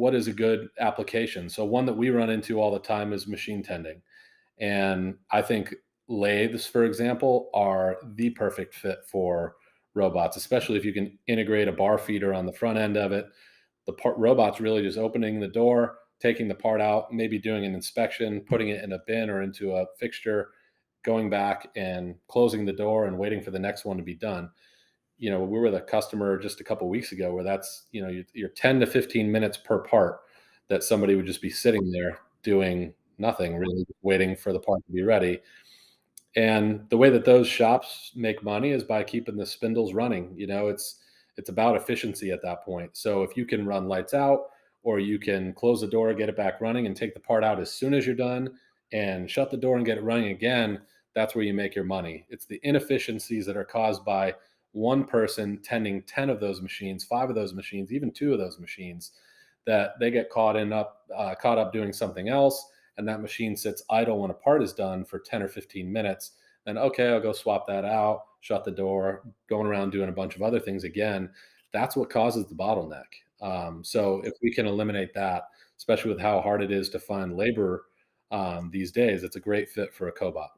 what is a good application? So one that we run into all the time is machine tending. And I think lathes, for example, are the perfect fit for robots, especially if you can integrate a bar feeder on the front end of it. Robot's really just opening the door, taking the part out, maybe doing an inspection, putting it in a bin or into a fixture, going back and closing the door and waiting for the next one to be done. We were with a customer just a couple weeks ago where that's, you're 10 to 15 minutes per part that somebody would just be sitting there doing nothing really, waiting for the part to be ready. And the way that those shops make money is by keeping the spindles running. It's about efficiency at that point. So if you can run lights out, or you can close the door, get it back running, and take the part out as soon as you're done, and shut the door and get it running again, that's where you make your money. It's the inefficiencies that are caused by one person tending 10 of those machines, five of those machines, even two of those machines, that they get caught up doing something else, and that machine sits idle when a part is done for 10 or 15 minutes. Then, okay, I'll go swap that out, shut the door, going around doing a bunch of other things again. That's what causes the bottleneck. So if we can eliminate that, especially with how hard it is to find labor these days, it's a great fit for a cobot.